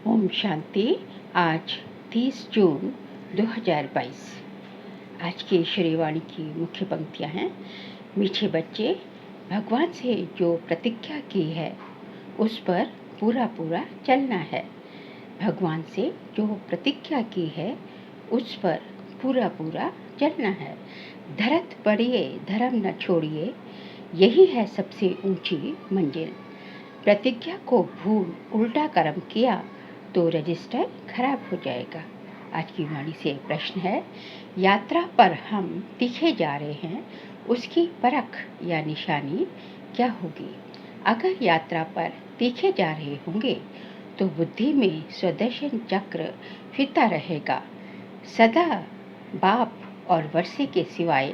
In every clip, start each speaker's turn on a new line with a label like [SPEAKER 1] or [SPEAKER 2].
[SPEAKER 1] ओम शांति। आज 30 जून 2022। आज की श्रीवाणी की मुख्य पंक्तियां हैं। मीठे बच्चे, भगवान से जो प्रतिज्ञा की है उस पर पूरा पूरा चलना है। भगवान से जो प्रतिज्ञा की है उस पर पूरा पूरा चलना है। धरत बढ़िए, धर्म न छोड़िए, यही है सबसे ऊंची मंजिल। प्रतिज्ञा को भूल उल्टा कर्म किया तो रजिस्टर खराब हो जाएगा। आज की वाणी से प्रश्न है, यात्रा पर हम तीखे जा रहे हैं, उसकी परख या निशानी क्या होगी? अगर यात्रा पर तीखे जा रहे होंगे तो बुद्धि में स्वदर्शन चक्र फिरता रहेगा। सदा बाप और वर्षे के सिवाय,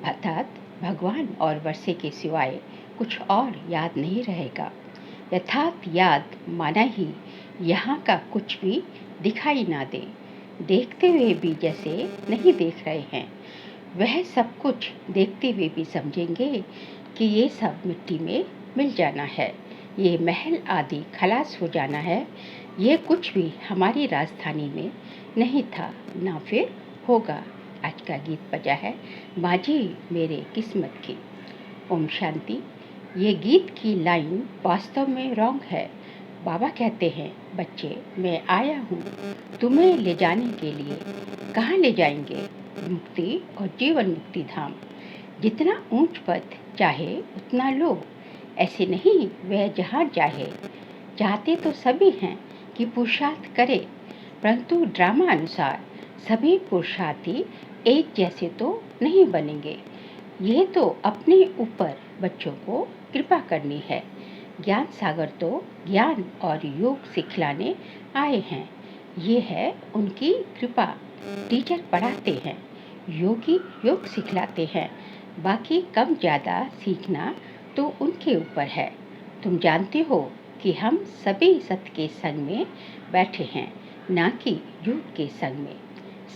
[SPEAKER 1] अर्थात भगवान और वर्षे के सिवाय कुछ और याद नहीं रहेगा। यथार्थ याद माना ही यहाँ का कुछ भी दिखाई ना दे, देखते हुए भी जैसे नहीं देख रहे हैं। वह सब कुछ देखते हुए भी समझेंगे कि ये सब मिट्टी में मिल जाना है, ये महल आदि खलास हो जाना है, ये कुछ भी हमारी राजधानी में नहीं था, ना फिर होगा। आज का गीत बजा है माझी मेरे किस्मत की। ओम शांति। ये गीत की लाइन वास्तव में रॉन्ग है। बाबा कहते हैं, बच्चे मैं आया हूँ तुम्हें ले जाने के लिए। कहाँ ले जाएंगे? मुक्ति और जीवन मुक्ति धाम। जितना ऊंच पद चाहे उतना लो, ऐसे नहीं वह जहाँ चाहे। चाहते तो सभी हैं कि पुरुषार्थ करे, परंतु ड्रामा अनुसार सभी पुरुषार्थी एक जैसे तो नहीं बनेंगे। ये तो अपने ऊपर बच्चों को कृपा करनी है। ज्ञान सागर तो ज्ञान और योग सिखलाने आए हैं। ये है उनकी कृपा। टीचर पढ़ाते हैं, योगी योग सिखलाते हैं। बाकी कम ज़्यादा सीखना तो उनके ऊपर है। तुम जानते हो कि हम सभी सत्य के संग में बैठे हैं, ना कि योग के संग में।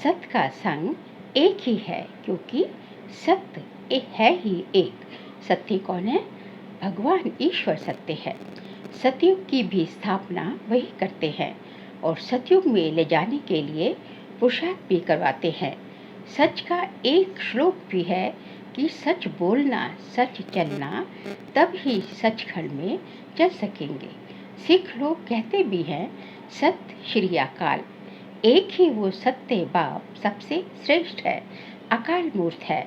[SPEAKER 1] सत्य का संग एक ही है, क्योंकि सत्य है ही एक। सत्य कौन है? भगवान ईश्वर सत्य है। सतयुग की भी स्थापना वही करते हैं और सतयुग में ले जाने के लिए पुरुषार्थ भी करवाते हैं। सच का एक श्लोक भी है कि सच बोलना, सच चलना, तब ही सचखंड में चल सकेंगे। सिख लोग कहते भी हैं, सत्य श्री अकाल। एक ही वो सत्य बाप सबसे श्रेष्ठ है, अकाल मूर्त है।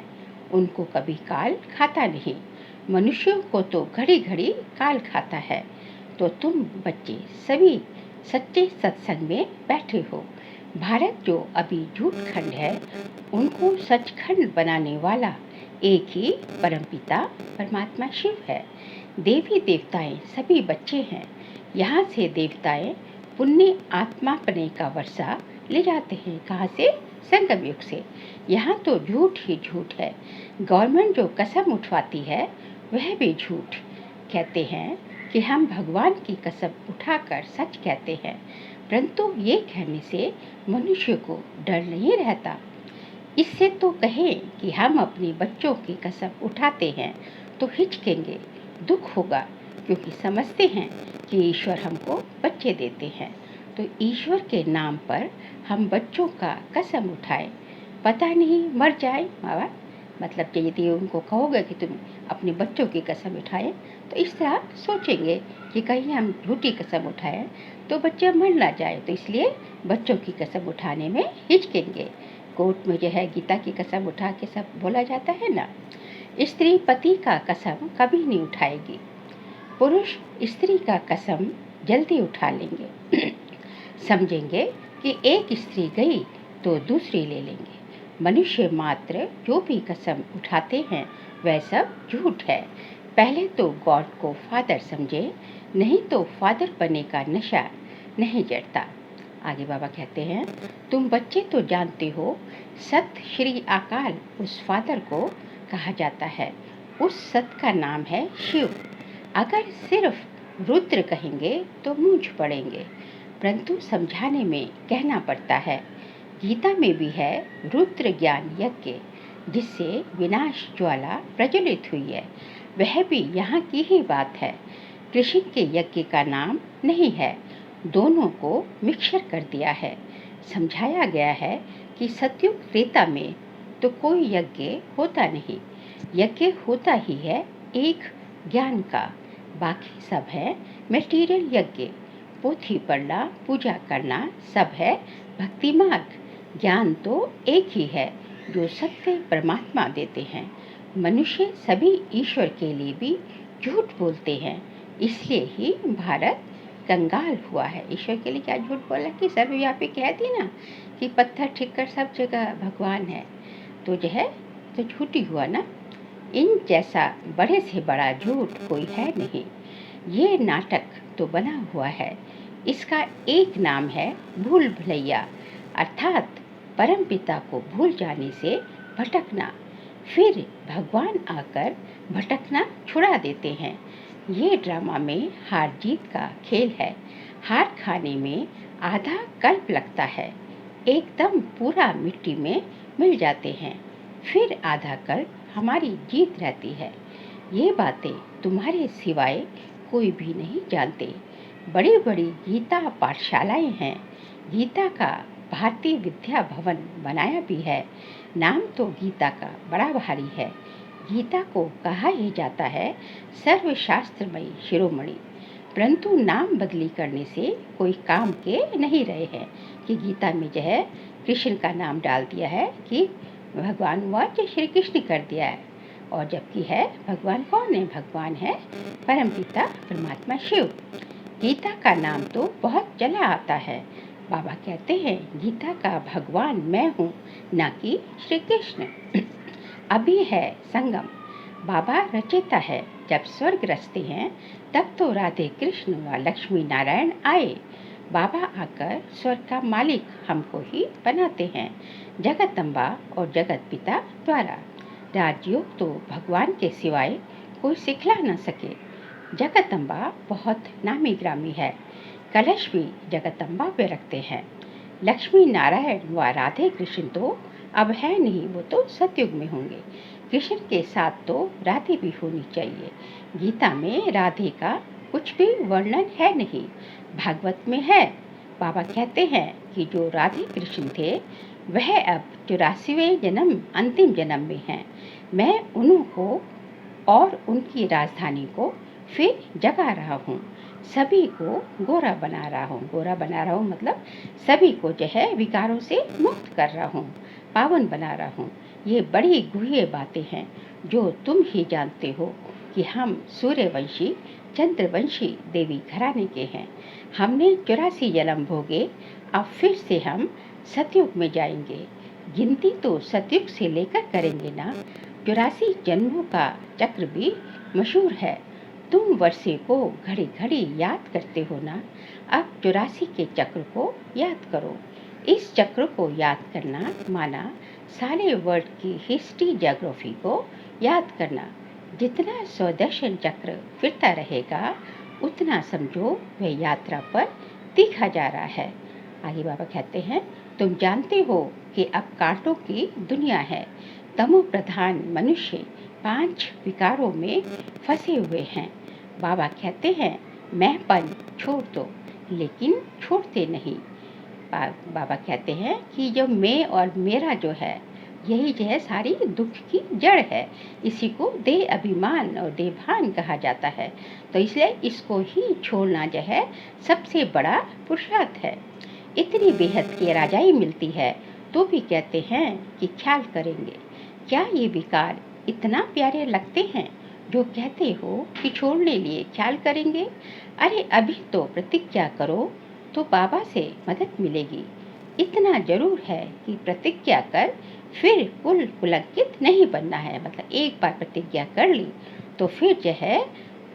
[SPEAKER 1] उनको कभी काल खाता नहीं। मनुष्यों को तो घड़ी घड़ी काल खाता है। तो तुम बच्चे सभी सच्चे सत्संग में बैठे हो। भारत जो अभी झूठ खंड है, उनको सचखंड बनाने वाला एक ही परमपिता परमात्मा शिव है। देवी देवताएं सभी बच्चे हैं। यहाँ से देवताएं पुण्य आत्मापने का वर्षा ले जाते हैं। कहाँ से? संगम युग से। यहाँ तो झूठ ही झूठ है। गवर्नमेंट जो कसम उठवाती है वह भी झूठ। कहते हैं कि हम भगवान की कसम उठाकर सच कहते हैं, परंतु ये कहने से मनुष्य को डर नहीं रहता। इससे तो कहें कि हम अपने बच्चों की कसम उठाते हैं तो हिचकेंगे, दुख होगा, क्योंकि समझते हैं कि ईश्वर हमको बच्चे देते हैं। तो ईश्वर के नाम पर हम बच्चों का कसम उठाएं, पता नहीं मर जाए माँ बाप। मतलब यदि उनको कहोगे कि तुम अपने बच्चों की कसम उठाएं, तो इस तरह सोचेंगे कि कहीं हम झूठी कसम उठाएं तो बच्चे मर ना जाए, तो इसलिए बच्चों की कसम उठाने में हिचकेंगे। कोर्ट में जो है गीता की कसम उठा के सब बोला जाता है ना। स्त्री पति का कसम कभी नहीं उठाएगी, पुरुष स्त्री का कसम जल्दी उठा लेंगे। समझेंगे कि एक स्त्री गई तो दूसरी ले लेंगे। मनुष्य मात्र जो भी कसम उठाते हैं वह सब झूठ है। पहले तो गॉड को फादर समझे, नहीं तो फादर बनने का नशा नहीं जड़ता। आगे बाबा कहते हैं, तुम बच्चे तो जानते हो सत्य श्री अकाल उस फादर को कहा जाता है। उस सत्य का नाम है शिव। अगर सिर्फ रुद्र कहेंगे तो मूंझ पड़ेंगे, परंतु समझाने में कहना पड़ता है। गीता में भी है रुद्र ज्ञान यज्ञ, जिससे विनाश ज्वाला प्रज्वलित हुई है। वह भी यहाँ की ही बात है। कृष्ण के यज्ञ का नाम नहीं है, दोनों को मिक्सर कर दिया है। समझाया गया है कि सतयुग त्रेता में तो कोई यज्ञ होता नहीं, यज्ञ होता ही है एक ज्ञान का, बाकी सब है मटेरियल यज्ञ, पोथी पढ़ना, पूजा करना सब है भक्ति मार्ग। ज्ञान तो एक ही है जो सत्य परमात्मा देते हैं। मनुष्य सभी ईश्वर के लिए भी झूठ बोलते हैं, इसलिए ही भारत कंगाल हुआ है। ईश्वर के लिए क्या झूठ बोला कि सर्वव्यापी कहती ना कि पत्थर ठिक्कर सब जगह भगवान है, तो जो है तो झूठी हुआ ना। इन जैसा बड़े से बड़ा झूठ कोई है नहीं। ये नाटक तो बना हुआ है, इसका एक नाम है भूल भुलैया, अर्थात परम पिता को भूल जाने से भटकना, फिर भगवान आकर भटकना छुड़ा देते हैं। ये ड्रामा में हार जीत का खेल है। हार खाने में आधा कल्प लगता है, एकदम पूरा मिट्टी में मिल जाते हैं, फिर आधा कल्प हमारी जीत रहती है। ये बातें तुम्हारे सिवाय कोई भी नहीं जानते। बड़ी बड़ी गीता पाठशालाएं हैं, गीता का भारतीय विद्या भवन बनाया भी है। नाम तो गीता का बड़ा भारी है। गीता को कहा ही जाता है सर्वशास्त्रमयी शिरोमणि, परंतु नाम बदली करने से कोई काम के नहीं रहे हैं कि गीता में जो है कृष्ण का नाम डाल दिया है कि भगवान हुआ जो श्री कृष्ण कर दिया है, और जबकि है भगवान कौन है? भगवान है परमपिता परमात्मा शिव। गीता का नाम तो बहुत चला आता है। बाबा कहते हैं गीता का भगवान मैं हूँ, ना कि श्री कृष्ण। अभी है संगम, बाबा रचयिता है। जब स्वर्ग रचते हैं तब तो राधे कृष्ण व लक्ष्मी नारायण आए। बाबा आकर स्वर्ग का मालिक हमको ही बनाते हैं, जगदम्बा और जगत पिता द्वारा। राजयोग तो भगवान के सिवाय कोई सिखला न सके। जगदम्बा बहुत नामी ग्रामी है, कलश भी जगदम्बा पे रखते हैं। लक्ष्मी नारायण व राधे कृष्ण तो अब है नहीं, वो तो सतयुग में होंगे। कृष्ण के साथ तो राधे भी होनी चाहिए। गीता में राधे का कुछ भी वर्णन है नहीं, भागवत में है। बाबा कहते हैं कि जो राधे कृष्ण थे वह अब 84वें जन्म अंतिम जन्म में हैं। मैं उनको और उनकी राजधानी को फिर जगा रहा हूँ, सभी को गोरा बना रहा हूँ। गोरा बना रहा हूँ मतलब सभी को जो है विकारों से मुक्त कर रहा हूँ, पावन बना रहा हूँ। ये बड़ी गुह्य बातें हैं जो तुम ही जानते हो कि हम सूर्यवंशी चंद्रवंशी देवी घराने के हैं। हमने 84 जन्म भोगे, अब फिर से हम सतयुग में जाएंगे। गिनती तो सतयुग से लेकर करेंगे ना। 84 जन्मों का चक्र भी मशहूर है। तुम वर्षे को घड़ी घड़ी याद करते हो ना, अब 84 के चक्र को याद करो। इस चक्र को याद करना माना सारे वर्ल्ड की हिस्ट्री ज्योग्राफी को याद करना। जितना स्वदर्शन चक्र फिरता रहेगा उतना समझो वह यात्रा पर तीखा जा रहा है। आगे बाबा कहते हैं तुम जानते हो कि अब कांटों की दुनिया है। तमो प्रधान मनुष्य 5 विकारों में फंसे हुए हैं। बाबा कहते हैं मैंपन छोड़ दो, लेकिन छोड़ते नहीं। बाबा कहते हैं कि जो मैं और मेरा जो है यही जो है सारी दुख की जड़ है। इसी को देह अभिमान और देहभान कहा जाता है। तो इसलिए इसको ही छोड़ना जो है सबसे बड़ा पुरुषार्थ है। इतनी बेहद की राजाई मिलती है तो भी कहते हैं कि ख्याल करेंगे। क्या ये विकार इतना प्यारे लगते हैं जो कहते हो कि छोड़ने लिए ख्याल करेंगे? अरे अभी तो प्रतिज्ञा करो तो बाबा से मदद मिलेगी। इतना जरूर है कि प्रतिज्ञा कर फिर कुल पुलकित नहीं बनना है। मतलब एक बार प्रतिज्ञा कर ली तो फिर जो है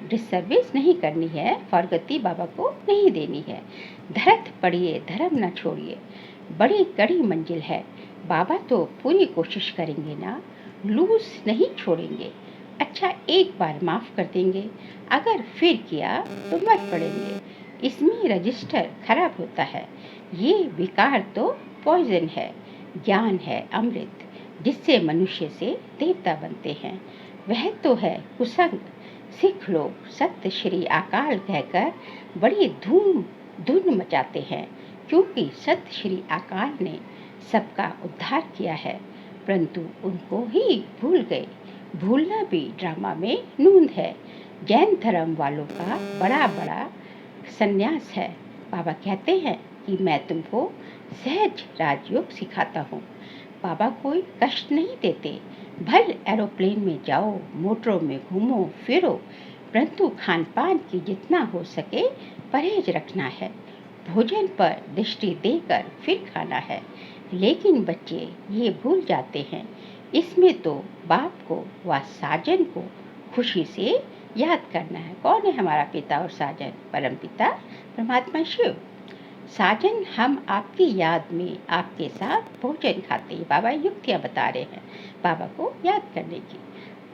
[SPEAKER 1] डिसर्विस नहीं करनी है, फरगति बाबा को नहीं देनी है। धरत पड़िए धर्म न छोड़िए, बड़ी कड़ी मंजिल है। बाबा तो पूरी कोशिश करेंगे ना, लूज नहीं छोड़ेंगे। अच्छा एक बार माफ़ कर देंगे, अगर फिर किया तो मर पड़ेंगे। इसमें रजिस्टर खराब होता है। ये विकार तो पॉइजन है, ज्ञान है अमृत, जिससे मनुष्य से देवता बनते हैं। वह तो है कुसंग। सिख लोग सत्य श्री अकाल कहकर बड़ी धूम धुन मचाते हैं, क्योंकि सत श्री अकाल ने सबका उद्धार किया है, परंतु उनको ही भूल गए। भूलना भी ड्रामा में नूंद है। जैन धर्म वालों का बड़ा बड़ा संन्यास है। बाबा कहते हैं कि मैं तुमको सहज राजयोग सिखाता हूँ। बाबा कोई कष्ट नहीं देते। भले एरोप्लेन में जाओ, मोटरों में घूमो फिरो, परंतु खान पान की जितना हो सके परहेज रखना है। भोजन पर दृष्टि देकर फिर खाना है। लेकिन बच्चे ये भूल जाते हैं, इसमें तो बाप को व साजन को खुशी से याद करना है। कौन है हमारा पिता और साजन? परम पिता परमात्मा शिव। साजन, हम आपकी याद में आपके साथ भोजन खाते हैं। बाबा युक्तियाँ बता रहे हैं बाबा को याद करने की।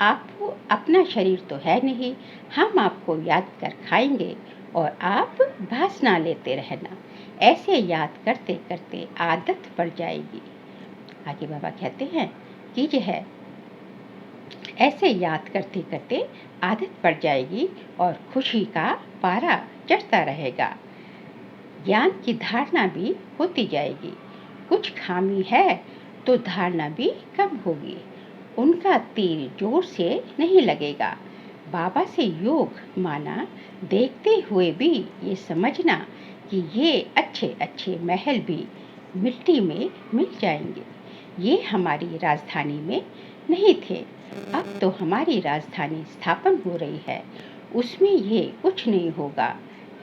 [SPEAKER 1] आपको अपना शरीर तो है नहीं, हम आपको याद कर खाएंगे और आप भासना लेते रहना। ऐसे याद करते करते आदत पड़ जाएगी। आगे बाबा कहते हैं कि यह ऐसे याद करते करते आदत पड़ जाएगी और खुशी का पारा चढ़ता रहेगा। ज्ञान की धारणा भी होती जाएगी। कुछ खामी है तो धारणा भी कम होगी। उनका तीर जोर से नहीं लगेगा। बाबा से योग माना देखते हुए भी ये समझना कि ये अच्छे अच्छे महल भी मिट्टी में मिल जाएंगे। ये हमारी राजधानी में नहीं थे, अब तो हमारी राजधानी स्थापन हो रही है। उसमें ये कुछ नहीं होगा,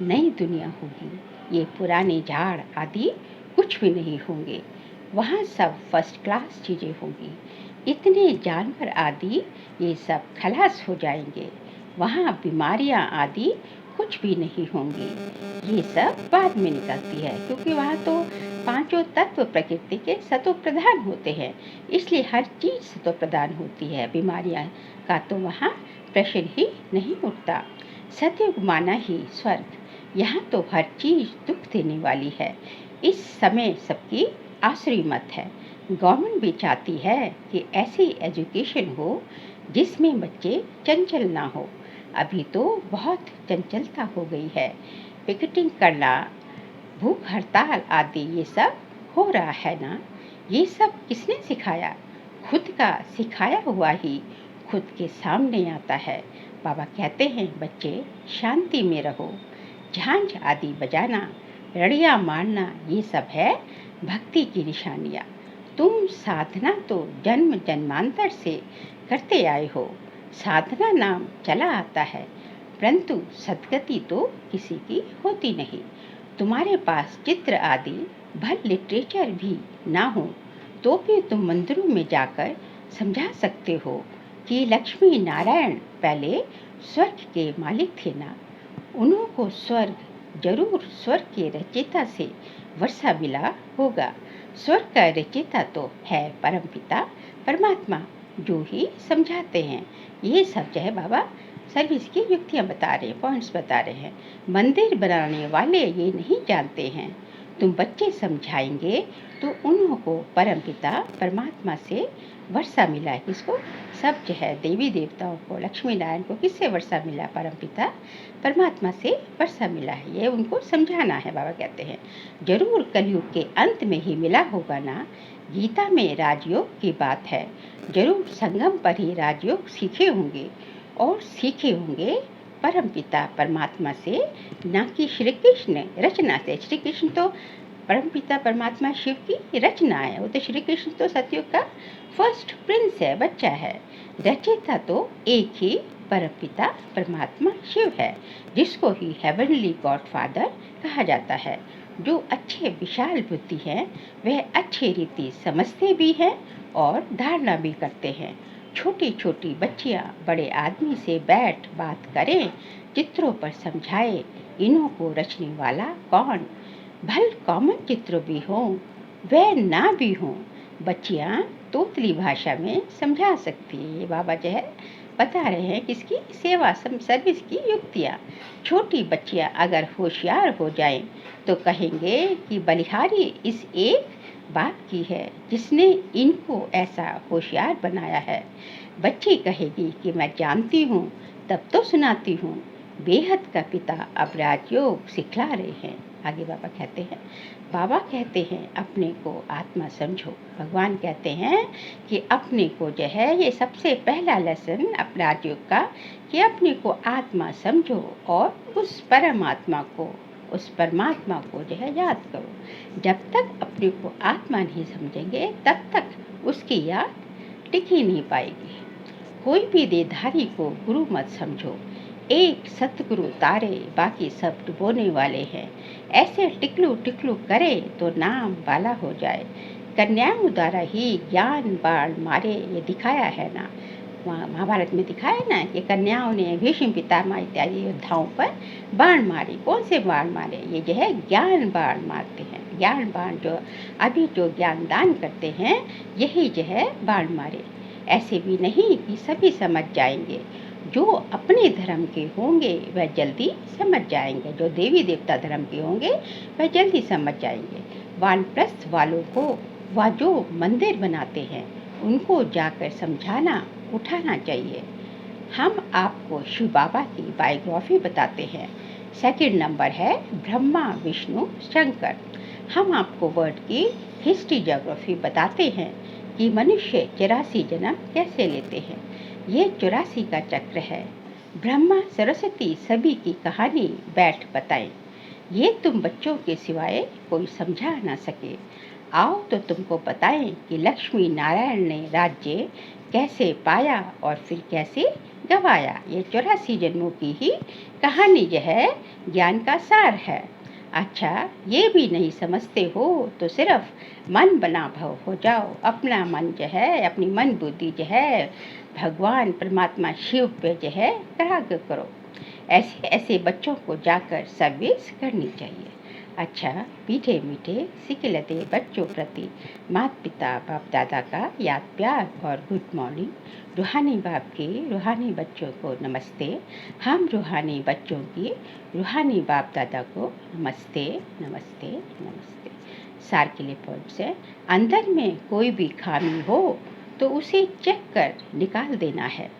[SPEAKER 1] नई दुनिया होगी। ये पुराने झाड़ आदि कुछ भी नहीं होंगे। वहाँ सब फर्स्ट क्लास चीज़ें होंगी। इतने जानवर आदि ये सब खलास हो जाएंगे। वहाँ बीमारियाँ आदि कुछ भी नहीं होंगी। ये सब बाद में निकलती है, क्योंकि वहाँ तो पांचों तत्व प्रकृति के सतो प्रधान होते हैं, इसलिए हर चीज़ सतो प्रधान होती है। बीमारियाँ का तो वहाँ प्रश्न ही नहीं उठता। सतयुग माना ही स्वर्ग। यहाँ तो हर चीज़ दुख देने वाली है। इस समय सबकी आसुरी मत है। गवर्नमेंट भी चाहती है कि ऐसी एजुकेशन हो जिसमें बच्चे चंचल ना हो। अभी तो बहुत चंचलता हो गई है। पिकेटिंग करना, भूख हड़ताल आदि ये सब हो रहा है ना। ये सब किसने सिखाया? खुद का सिखाया हुआ ही खुद के सामने आता है। बाबा कहते हैं बच्चे शांति में रहो। झांझ आदि बजाना, रड़ियाँ मारना, ये सब है भक्ति की निशानियाँ। तुम साधना तो जन्म जन्मांतर से करते आए हो। साधना नाम चला आता है, परंतु सदगति तो किसी की होती नहीं। तुम्हारे पास चित्र आदि भल लिटरेचर भी ना हो तो भी तुम मंदिरों में जाकर समझा सकते हो कि लक्ष्मी नारायण पहले स्वर्ग के मालिक थे ना। उन्हों को स्वर्ग जरूर स्वर्ग के रचयिता से वर्षा मिला होगा। स्वर्ग का रचयिता तो है परमपिता परमात्मा, जो ही समझाते हैं। ये सब जो है बाबा सर्विस की युक्तियाँ बता रहे हैं, पॉइंट्स बता रहे हैं। मंदिर बनाने वाले ये नहीं जानते हैं। तुम बच्चे समझाएंगे तो उन्हों को परमपिता परमात्मा से वर्षा मिला है। किसको? सब जो है देवी देवताओं को, लक्ष्मी नारायण को किससे वर्षा मिला? परमपिता परमात्मा से वर्षा मिला है। ये उनको समझाना है। बाबा कहते हैं जरूर कलयुग के अंत में ही मिला होगा ना। गीता में राजयोग की बात है। जरूर संगम पर ही राजयोग सीखे होंगे और सीखे होंगे परमपिता परमात्मा से, ना कि श्री कृष्ण रचना से। श्री कृष्ण तो परमपिता परमात्मा शिव की रचना है। वो तो श्री कृष्ण तो सतयुग का फर्स्ट प्रिंस है, बच्चा है। रचयिता तो एक ही परमपिता परमात्मा शिव है, जिसको ही हेवनली गॉडफादर कहा जाता है। जो अच्छे विशाल बुद्धि हैं वह अच्छी रीति समझते भी हैं और धारणा भी करते हैं। छोटी छोटी बच्चियाँ बड़े आदमी से बैठ बात करें, चित्रों पर समझाए इन्हों को रचने वाला कौन। भल कॉमन चित्र भी हों वह ना भी हों, बच्चियाँ तोतली भाषा में समझा सकती है। ये बाबा जो है बता रहे हैं किसकी सेवा सर्विस की युक्तियाँ। छोटी बच्चियाँ अगर होशियार हो जाएं तो कहेंगे कि बलिहारी इस एक बाप की है जिसने इनको ऐसा होशियार बनाया है। बच्ची कहेगी कि मैं जानती हूँ तब तो सुनाती हूँ। बेहद का पिता अब राजयोग सिखला रहे हैं। आगे बाबा कहते हैं अपने को आत्मा समझो। भगवान कहते हैं कि अपने को जो है, ये सबसे पहला लेसन अपना युग का, कि अपने को आत्मा समझो और उस परमात्मा को, उस परमात्मा को जो है याद करो। जब तक अपने को आत्मा नहीं समझेंगे तब तक उसकी याद टिक ही नहीं पाएगी। कोई भी देहधारी को गुरु मत समझो। एक सतगुरु तारे, बाकी सब डुबोने वाले हैं। ऐसे टिकलू टिकलू करे तो नाम वाला हो जाए। कन्याओं द्वारा ही ज्ञान बाण मारे, ये दिखाया है ना, महाभारत में दिखाया ना कि कन्याओं ने भीष्म पितामह इत्यादि योद्धाओं पर बाण मारे। कौन से बाण मारे? ये जो है ज्ञान बाण मारते हैं। ज्ञान बाण जो अभी जो ज्ञान दान करते हैं, यही जो है बाण मारे। ऐसे भी नहीं कि सभी समझ जाएंगे। जो अपने धर्म के होंगे वह जल्दी समझ जाएंगे, जो देवी देवता धर्म के होंगे वह जल्दी समझ जाएंगे। वानप्रस्थ वालों को, वह जो मंदिर बनाते हैं उनको जाकर समझाना, उठाना चाहिए। हम आपको शिव बाबा की बायोग्राफी बताते हैं। सेकंड नंबर है ब्रह्मा विष्णु शंकर। हम आपको वर्ड की हिस्ट्री ज्योग्राफी बताते हैं कि मनुष्य 84 जन्म कैसे लेते हैं। ये 84 का चक्र है। ब्रह्मा सरस्वती सभी की कहानी बैठ बताएं। ये तुम बच्चों के सिवाय कोई समझा ना सके। आओ तो तुमको बताएं कि लक्ष्मी नारायण ने राज्य कैसे पाया और फिर कैसे गवाया। ये 84 जन्मों की ही कहानी जो है ज्ञान का सार है। अच्छा, ये भी नहीं समझते हो तो सिर्फ मन बना भव हो जाओ। अपना मन जो है, अपनी मन बुद्धि जो है भगवान परमात्मा शिव पे जो है कराग्र करो। ऐसे ऐसे बच्चों को जाकर सर्विस करनी चाहिए। अच्छा, मीठे मीठे सिखलते बच्चों प्रति माता पिता बाप दादा का याद प्यार और गुड मॉर्निंग। रूहानी बाप के रूहानी बच्चों को नमस्ते। हम रूहानी बच्चों की रूहानी बाप दादा को नमस्ते नमस्ते नमस्ते। सार के लिए पॉइंट्स है। अंदर में कोई भी खामी हो तो उसे चेक कर निकाल देना है।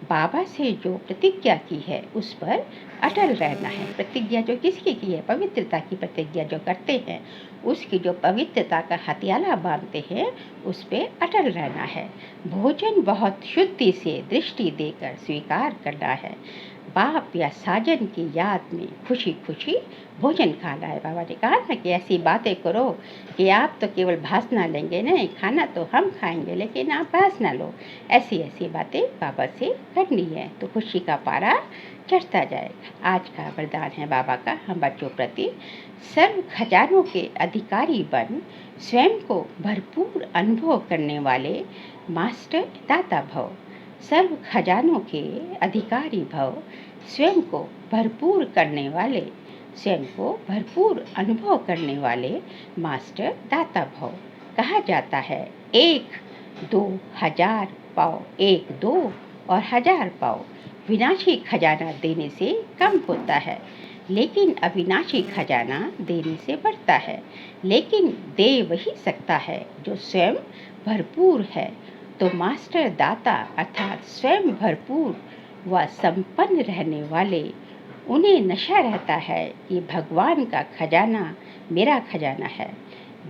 [SPEAKER 1] बाबा से जो प्रतिज्ञा की है उस पर अटल रहना है। प्रतिज्ञा जो किसकी की है? पवित्रता की प्रतिज्ञा जो करते हैं, उसकी जो पवित्रता का हथियाला बांधते हैं, उस पर अटल रहना है। भोजन बहुत शुद्धि से दृष्टि देकर स्वीकार करना है। बाप या साजन की याद में खुशी खुशी भोजन खाना है। बाबा ने कहा ना कि ऐसी बातें करो कि आप तो केवल भाषण लेंगे, नहीं खाना तो हम खाएंगे लेकिन आप भाषण लो। ऐसी ऐसी बातें बाबा से करनी है तो खुशी का पारा चढ़ता जाएगा। आज का वरदान है बाबा का हम बच्चों प्रति, सर्व खजानों के अधिकारी बन स्वयं को भरपूर अनुभव करने वाले मास्टर दाता भव। सर्व खजानों के अधिकारी भव, स्वयं को भरपूर करने वाले, स्वयं को भरपूर अनुभव करने वाले मास्टर दाता भव। कहा जाता है 1 2 हजार पाओ, 1 2 और 1000 पाओ विनाशी खजाना देने से कम होता है, लेकिन अविनाशी खजाना देने से बढ़ता है। लेकिन दे वही सकता है जो स्वयं भरपूर है। तो मास्टर दाता अर्थात स्वयं भरपूर व संपन्न रहने वाले, उन्हें नशा रहता है कि भगवान का खजाना मेरा खजाना है।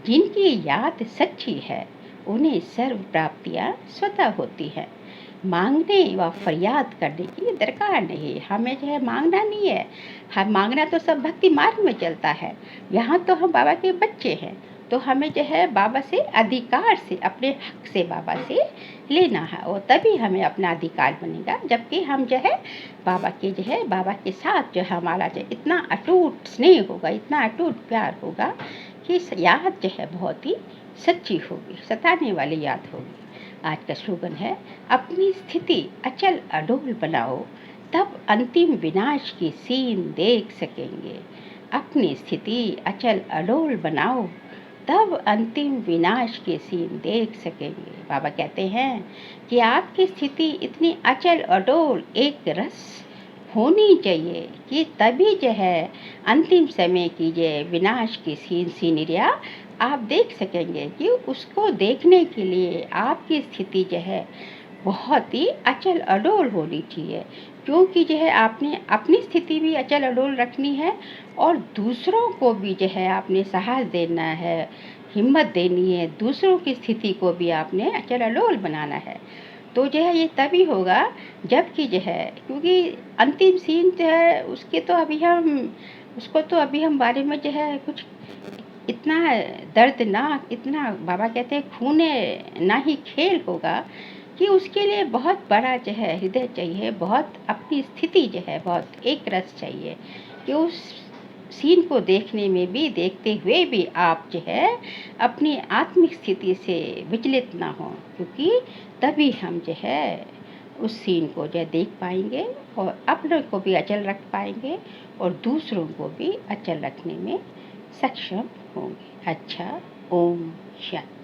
[SPEAKER 1] जिनकी याद सच्ची है उन्हें सर्व प्राप्तियाँ स्वतः होती हैं। मांगने व फरियाद करने की दरकार नहीं। हमें जो है मांगना नहीं है। हम मांगना तो सब भक्ति मार्ग में चलता है। यहाँ तो हम बाबा के बच्चे हैं, तो हमें जो है बाबा से अधिकार से, अपने हक से बाबा से लेना है, और तभी हमें अपना अधिकार बनेगा। जबकि हम जो है बाबा के जो है, बाबा के साथ जो हमारा जो इतना अटूट स्नेह होगा, इतना अटूट प्यार होगा कि याद जो है बहुत ही सच्ची होगी, सताने वाली याद होगी। आज का स्लोगन है, अपनी स्थिति अचल अडोल बनाओ तब अंतिम विनाश की सीन देख सकेंगे। अपनी स्थिति अचल अडोल बनाओ तब अंतिम विनाश के सीन देख सकेंगे। बाबा कहते हैं कि आपकी स्थिति इतनी अचल अडोल एक रस होनी चाहिए कि तभी जो है अंतिम समय की जो विनाश की सीनरिया आप देख सकेंगे। कि उसको देखने के लिए आपकी स्थिति जो है बहुत ही अचल अडोल होनी चाहिए, क्योंकि जो है आपने अपनी स्थिति भी अचल अडोल रखनी है और दूसरों को भी जो है आपने साहस देना है, हिम्मत देनी है, दूसरों की स्थिति को भी आपने अचल अडोल बनाना है। तो जो है ये तभी होगा जबकि जो है, क्योंकि अंतिम सीन जो है उसको तो अभी हम बारे में जो है कुछ इतना दर्दनाक, इतना बाबा कहते हैं खूने ना ही खेल होगा कि उसके लिए बहुत बड़ा जो है हृदय चाहिए, बहुत अपनी स्थिति जो है बहुत एक रस चाहिए कि उस सीन को देखने में भी, देखते हुए भी आप जो है अपनी आत्मिक स्थिति से विचलित ना हो, क्योंकि तभी हम जो है उस सीन को जो है देख पाएंगे और अपने को भी अचल रख पाएंगे और दूसरों को भी अचल रखने में सक्षम होंगे। अच्छा, ओम शांति।